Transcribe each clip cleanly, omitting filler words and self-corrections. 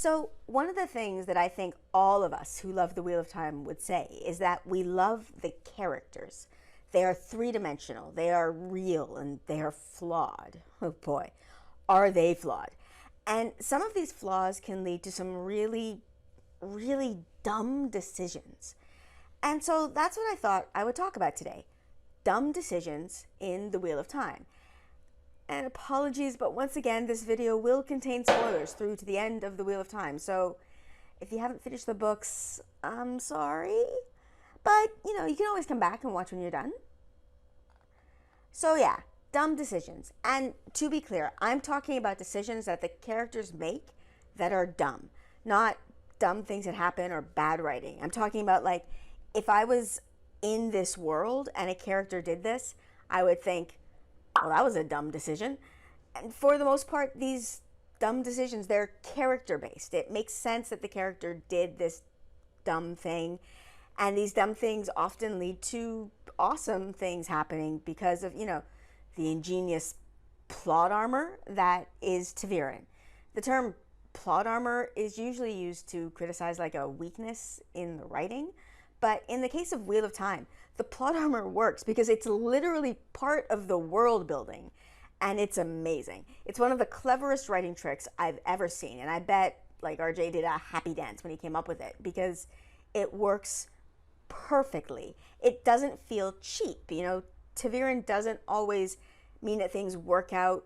So one of the things that I think all of us who love the Wheel of Time would say is that we love the characters. They are three-dimensional, they are real, and they are flawed. Oh boy, are they flawed. And some of these flaws can lead to some really, really dumb decisions. And so that's what I thought I would talk about today. Dumb decisions in the Wheel of Time. And apologies, but once again, this video will contain spoilers through to the end of the Wheel of Time. So if you haven't finished the books, I'm sorry. But, you know, you can always come back and watch when you're done. So yeah, dumb decisions. And to be clear, I'm talking about decisions that the characters make that are dumb. Not dumb things that happen or bad writing. I'm talking about, like, if I was in this world and a character did this, I would think, well, that was a dumb decision. And for the most part, these dumb decisions, they're character-based. It makes sense that the character did this dumb thing. And these dumb things often lead to awesome things happening because of, you know, the ingenious plot armor that is ta'veren. The term plot armor is usually used to criticize like a weakness in the writing. But in the case of Wheel of Time, the plot armor works because it's literally part of the world building, and it's amazing. It's one of the cleverest writing tricks I've ever seen, and I bet like RJ did a happy dance when he came up with it because it works perfectly. It doesn't feel cheap. You know, ta'veren doesn't always mean that things work out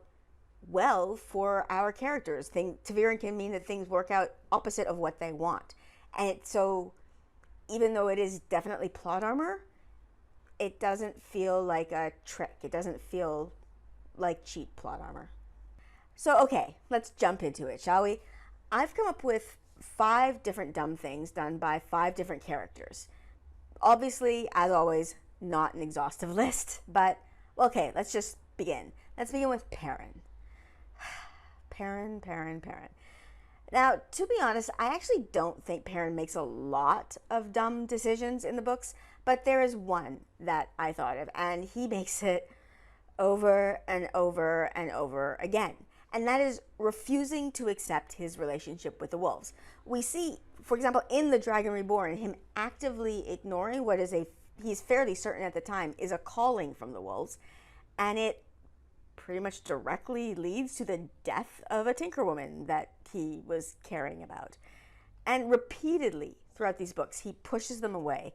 well for our characters. ta'veren can mean that things work out opposite of what they want. And so even though it is definitely plot armor, it doesn't feel like a trick. It doesn't feel like cheap plot armor. So okay, let's jump into it, shall we? I've come up with 5 different dumb things done by 5 different characters. Obviously, as always, not an exhaustive list, but okay, let's just begin. Let's begin with Perrin. Perrin. Now, to be honest, I actually don't think Perrin makes a lot of dumb decisions in the books, but there is one that I thought of, and he makes it over and over and over again. And that is refusing to accept his relationship with the wolves. We see, for example, in The Dragon Reborn, him actively ignoring what is he's fairly certain at the time, is a calling from the wolves, and it pretty much directly leads to the death of a tinkerwoman that he was caring about. And repeatedly throughout these books, he pushes them away.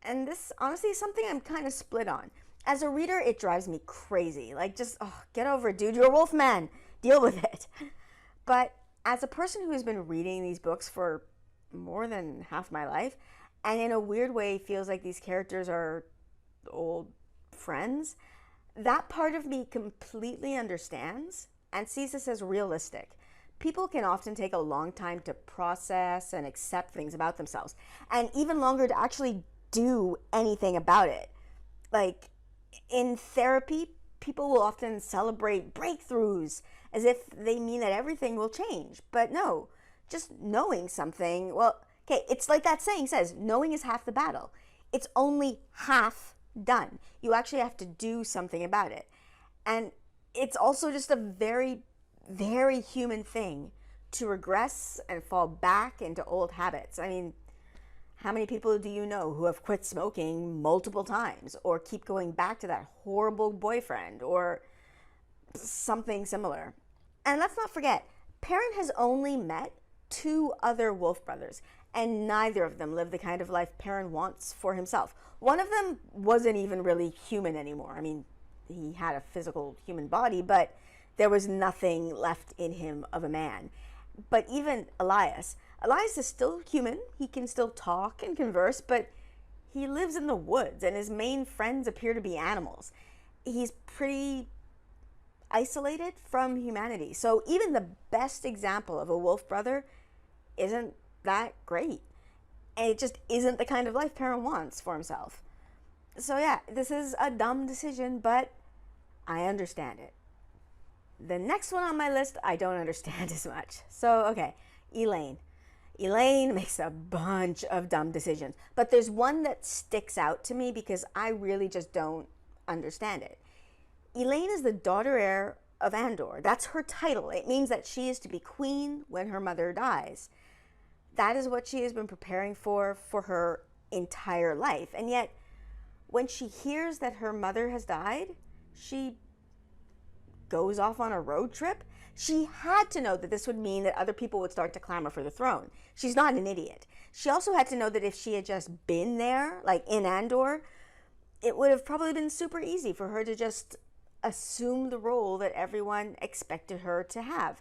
And this, honestly, is something I'm kind of split on. As a reader, it drives me crazy. Like, just, oh, get over it, dude. You're a wolf man. Deal with it. But as a person who has been reading these books for more than half my life, and in a weird way feels like these characters are old friends, that part of me completely understands and sees this as realistic. People can often take a long time to process and accept things about themselves, and even longer to actually do anything about it. Like, in therapy, people will often celebrate breakthroughs as if they mean that everything will change. But no, just knowing something, well, okay, it's like that saying says, knowing is half the battle. It's only half done. You actually have to do something about it. And it's also just a very, very human thing to regress and fall back into old habits. I mean, how many people do you know who have quit smoking multiple times or keep going back to that horrible boyfriend or something similar? And let's not forget, Perrin has only met 2 other wolf brothers, and neither of them live the kind of life Perrin wants for himself. One of them wasn't even really human anymore. I mean, he had a physical human body, but there was nothing left in him of a man. But even Elias is still human. He can still talk and converse, but he lives in the woods, and his main friends appear to be animals. He's pretty isolated from humanity. So even the best example of a wolf brother isn't that great. And it just isn't the kind of life Perrin wants for himself. So yeah, this is a dumb decision, but I understand it. The next one on my list, I don't understand as much. So, okay, Elayne. Elayne makes a bunch of dumb decisions, but there's one that sticks out to me because I really just don't understand it. Elayne is the daughter heir of Andor. That's her title. It means that she is to be queen when her mother dies. That is what she has been preparing for her entire life. And yet, when she hears that her mother has died, she goes off on a road trip. She had to know that this would mean that other people would start to clamor for the throne. She's not an idiot. She also had to know that if she had just been there, like in Andor, it would have probably been super easy for her to just assume the role that everyone expected her to have.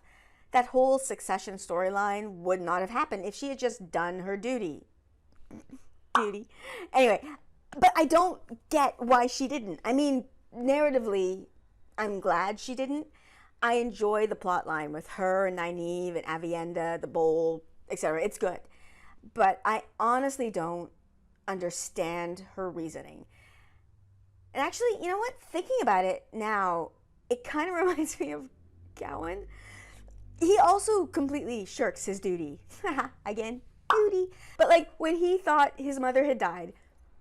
That whole succession storyline would not have happened if she had just done her duty. Anyway, but I don't get why she didn't. I mean, narratively, I'm glad she didn't. I enjoy the plot line with her and Nynaeve and Aviendha, the bowl, etc. It's good. But I honestly don't understand her reasoning. And actually, you know what? Thinking about it now, it kind of reminds me of Gawyn. He also completely shirks his duty. Again, duty. But like when he thought his mother had died,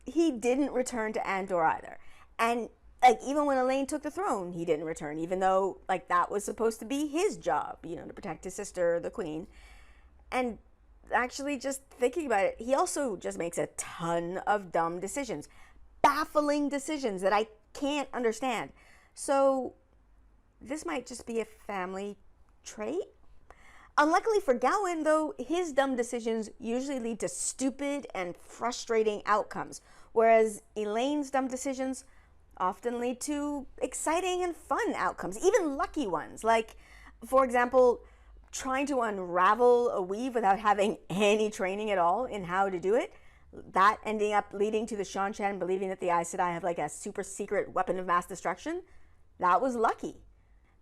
he didn't return to Andor either. And like even when Elayne took the throne, he didn't return, even though like that was supposed to be his job, you know, to protect his sister, the queen. And actually just thinking about it, he also just makes a ton of dumb decisions, baffling decisions that I can't understand. So this might just be a family trait. Unluckily for Gawyn, though, his dumb decisions usually lead to stupid and frustrating outcomes, whereas Elayne's dumb decisions often lead to exciting and fun outcomes, even lucky ones, like, for example, trying to unravel a weave without having any training at all in how to do it, that ending up leading to the Seanchan believing that the Aes Sedai have like a super secret weapon of mass destruction. That was lucky.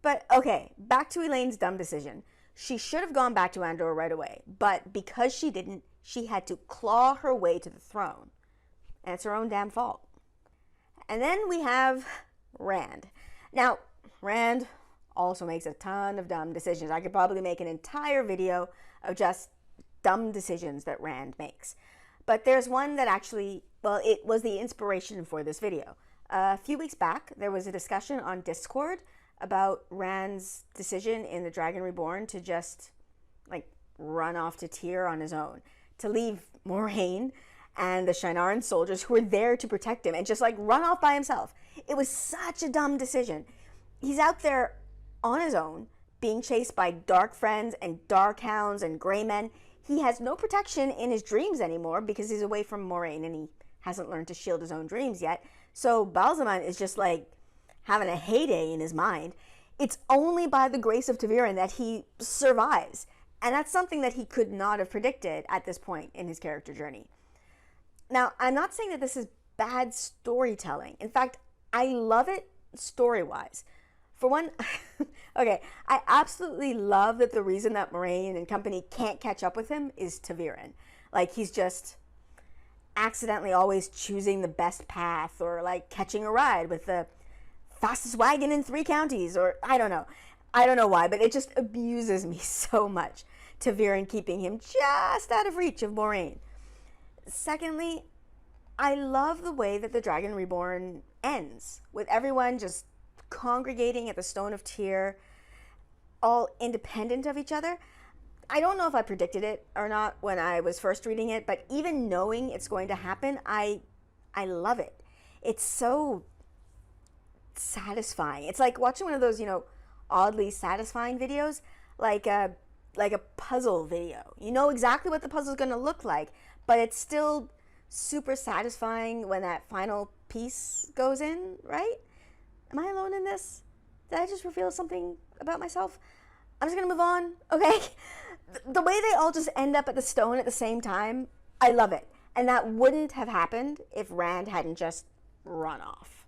But okay, back to Elayne's dumb decision. She should have gone back to Andor right away, but because she didn't, she had to claw her way to the throne. And it's her own damn fault. And then we have Rand. Now, Rand also makes a ton of dumb decisions. I could probably make an entire video of just dumb decisions that Rand makes. But there's one that actually, well, it was the inspiration for this video. A few weeks back, there was a discussion on Discord about Rand's decision in The Dragon Reborn to just, like, run off to Tyr on his own, to leave Moiraine and the Shienaran soldiers who were there to protect him and just, like, run off by himself. It was such a dumb decision. He's out there on his own, being chased by dark friends and dark hounds and gray men. He has no protection in his dreams anymore because he's away from Moiraine and he hasn't learned to shield his own dreams yet. So Balzaman is just like having a heyday in his mind. It's only by the grace of ta'veren that he survives. And that's something that he could not have predicted at this point in his character journey. Now, I'm not saying that this is bad storytelling. In fact, I love it story-wise. For one, okay, I absolutely love that the reason that Moiraine and company can't catch up with him is ta'veren. Like, he's just accidentally always choosing the best path, or like catching a ride with the fastest wagon in 3 counties, or I don't know. I don't know why, but it just amuses me so much. ta'veren keeping him just out of reach of Moiraine. Secondly, I love the way that The Dragon Reborn ends, with everyone just congregating at the Stone of Tyr, all independent of each other. I don't know if I predicted it or not when I was first reading it, but even knowing it's going to happen, I love it. It's so satisfying. It's like watching one of those, you know, oddly satisfying videos, like a puzzle video. You know exactly what the puzzle is going to look like, but it's still super satisfying when that final piece goes in, right? Am I alone in this? Did I just reveal something about myself? I'm just going to move on, okay? The way they all just end up at the stone at the same time, I love it. And that wouldn't have happened if Rand hadn't just run off.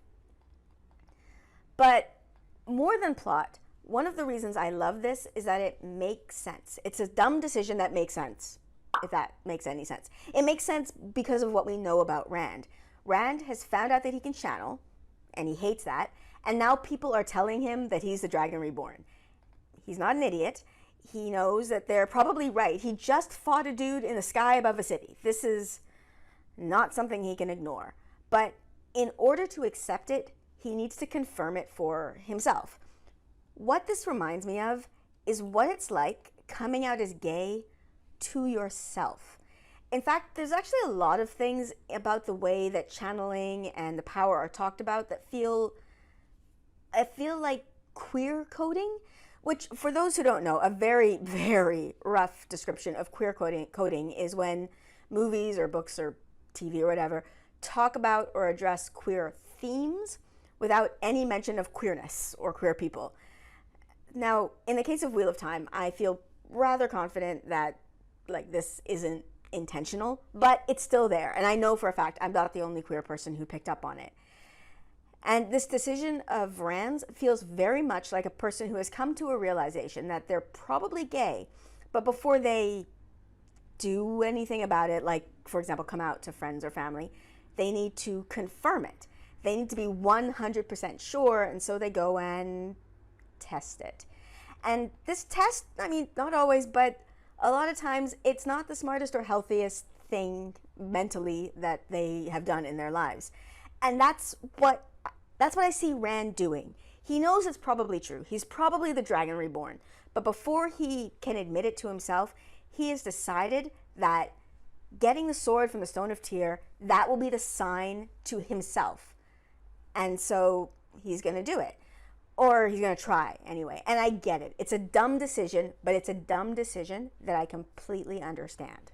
But more than plot, one of the reasons I love this is that it makes sense. It's a dumb decision that makes sense, if that makes any sense. It makes sense because of what we know about Rand. Rand has found out that he can channel, and he hates that, and now people are telling him that he's the Dragon Reborn. He's not an idiot. He knows that they're probably right. He just fought a dude in the sky above a city. This is not something he can ignore. But in order to accept it, he needs to confirm it for himself. What this reminds me of is what it's like coming out as gay to yourself. In fact, there's actually a lot of things about the way that channeling and the power are talked about that I feel like queer coding, which, for those who don't know, a very, very rough description of queer coding is when movies or books or TV or whatever talk about or address queer themes without any mention of queerness or queer people. Now, in the case of Wheel of Time, I feel rather confident that this isn't intentional, but it's still there. And I know for a fact I'm not the only queer person who picked up on it. And this decision of Rand's feels very much like a person who has come to a realization that they're probably gay, but before they do anything about it, like, for example, come out to friends or family, they need to confirm it. They need to be 100% sure, and so they go and test it. And this test, I mean, not always, but a lot of times it's not the smartest or healthiest thing mentally that they have done in their lives. And that's what I see Rand doing. He knows it's probably true. He's probably the Dragon Reborn. But before he can admit it to himself, he has decided that getting the sword from the Stone of Tyr, that will be the sign to himself. And so he's going to do it. Or he's going to try anyway. And I get it. It's a dumb decision, but it's a dumb decision that I completely understand.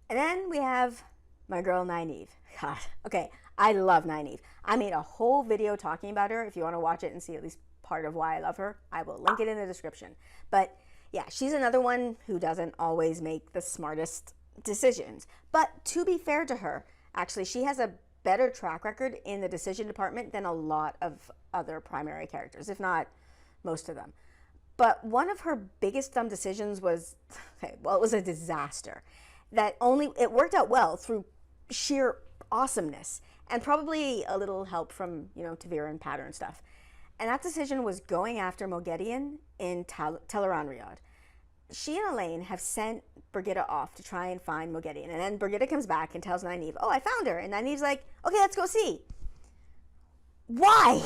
And then we have my girl Nynaeve. God, okay, I love Nynaeve. I made a whole video talking about her. If you want to watch it and see at least part of why I love her, I will link it in the description. But yeah, she's another one who doesn't always make the smartest decisions. But to be fair to her, actually, she has a better track record in the decision department than a lot of other primary characters, if not most of them. But one of her biggest dumb decisions was, it was a disaster. It worked out well through sheer awesomeness and probably a little help from, Tavira and Pattern stuff. And that decision was going after Moghedien in Tel'aran'rhiod. She and Elayne have sent Burrito off to try and find Moghedien. And then Burrito comes back and tells Nynaeve, oh, I found her. And Nynaeve's like, okay, let's go see. Why?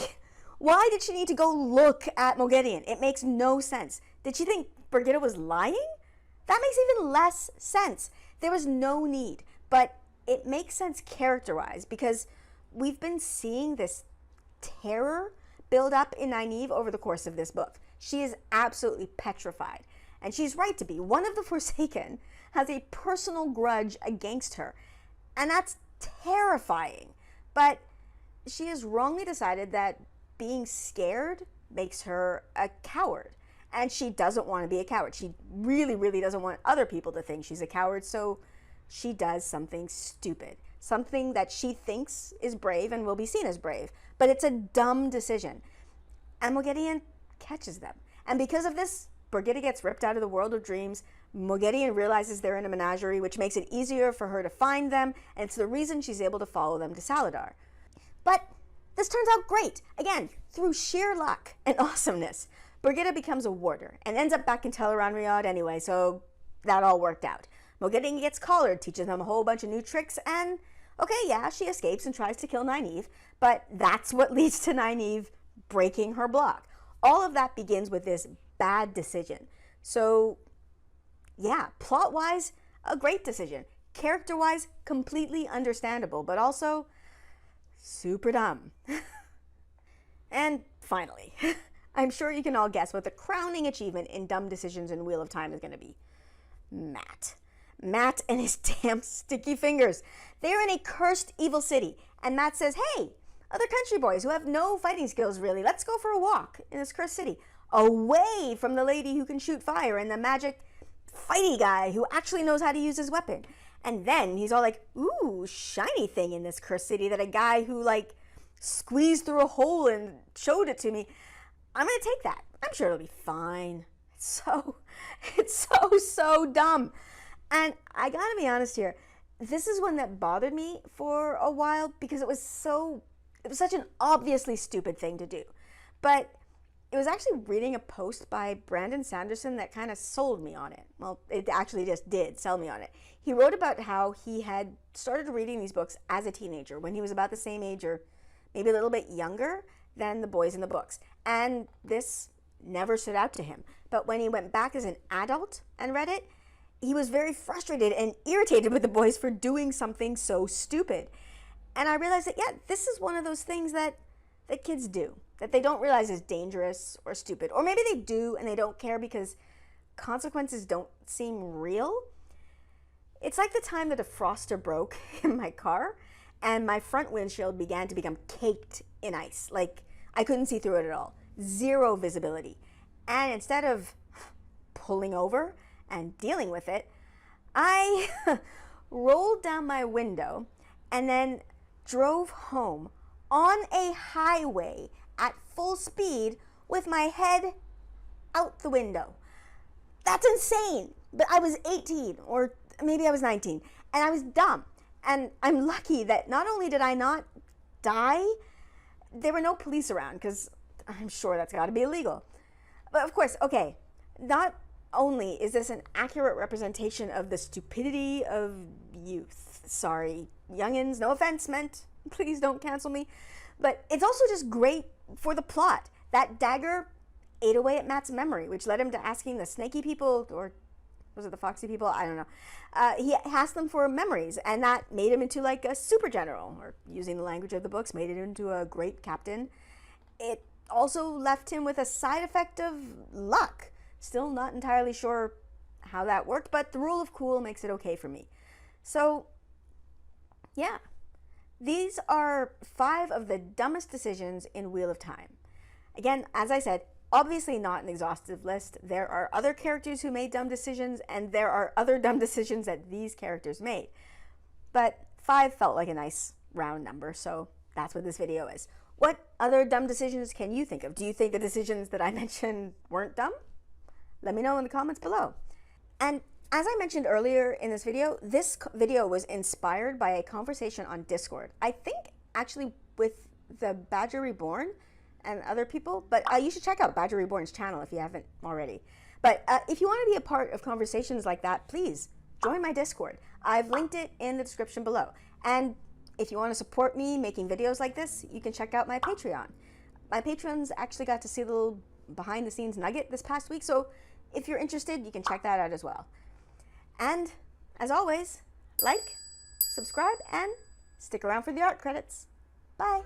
Why did she need to go look at Moghedien? It makes no sense. Did she think Burrito was lying? That makes even less sense. There was no need. But it makes sense character-wise because we've been seeing this terror build up in Nynaeve over the course of this book. She is absolutely petrified. And she's right to be. One of the Forsaken has a personal grudge against her. And that's terrifying. But she has wrongly decided that being scared makes her a coward. And she doesn't want to be a coward. She really, really doesn't want other people to think she's a coward. So she does something stupid. Something that she thinks is brave and will be seen as brave. But it's a dumb decision. And Moghedien catches them. And because of this, Burrito gets ripped out of the world of dreams. Moghedien realizes they're in a menagerie, which makes it easier for her to find them, and it's the reason she's able to follow them to Saladar. But this turns out great. Again, through sheer luck and awesomeness, Burrito becomes a warder and ends up back in Tel'aran'rhiod anyway, so that all worked out. Moghedien gets collared, teaches them a whole bunch of new tricks, and okay, yeah, she escapes and tries to kill Nynaeve, but that's what leads to Nynaeve breaking her block. All of that begins with this bad decision. So yeah, plot-wise, a great decision. Character-wise, completely understandable, but also super dumb. And finally, I'm sure you can all guess what the crowning achievement in dumb decisions in Wheel of Time is going to be. Mat. Mat and his damn sticky fingers. They're in a cursed evil city, and Mat says, hey, other country boys who have no fighting skills really, let's go for a walk in this cursed city, away from the lady who can shoot fire and the magic fighty guy who actually knows how to use his weapon. And then he's all like, ooh, shiny thing in this cursed city that a guy who squeezed through a hole and showed it to me. I'm gonna take that. I'm sure it'll be fine. It's so dumb. And I gotta be honest here, this is one that bothered me for a while because it was such an obviously stupid thing to do. But it was actually reading a post by Brandon Sanderson that kind of sold me on it. Well, it actually just did sell me on it. He wrote about how he had started reading these books as a teenager when he was about the same age or maybe a little bit younger than the boys in the books. And this never stood out to him. But when he went back as an adult and read it, he was very frustrated and irritated with the boys for doing something so stupid. And I realized that, yeah, this is one of those things that kids do, that they don't realize is dangerous or stupid. Or maybe they do and they don't care because consequences don't seem real. It's like the time the defroster broke in my car and my front windshield began to become caked in ice. Like, I couldn't see through it at all. Zero visibility. And instead of pulling over and dealing with it, I rolled down my window and then drove home on a highway at full speed with my head out the window. That's insane. But I was 18, or maybe I was 19, and I was dumb. And I'm lucky that not only did I not die, there were no police around, because I'm sure that's got to be illegal. But of course, okay, not only is this an accurate representation of the stupidity of youth. Sorry, youngins, no offense meant. Please don't cancel me. But it's also just great for the plot. That dagger ate away at Matt's memory, which led him to asking the snaky people, or was it the foxy people? I don't know. He asked them for memories, and that made him into like a super general, or using the language of the books, made him into a great captain. It also left him with a side effect of luck. Still not entirely sure how that worked, but the rule of cool makes it okay for me. So, yeah. These are 5 of the dumbest decisions in Wheel of Time. Again, as I said, obviously not an exhaustive list. There are other characters who made dumb decisions, and there are other dumb decisions that these characters made. But 5 felt like a nice round number, so that's what this video is. What other dumb decisions can you think of? Do you think the decisions that I mentioned weren't dumb? Let me know in the comments below. And as I mentioned earlier in this video was inspired by a conversation on Discord. I think actually with the Badger Reborn and other people, but you should check out Badger Reborn's channel if you haven't already. But if you want to be a part of conversations like that, please join my Discord. I've linked it in the description below. And if you want to support me making videos like this, you can check out my Patreon. My patrons actually got to see a little behind the scenes nugget this past week, so if you're interested, you can check that out as well. And as always, like, subscribe, and stick around for the art credits. Bye.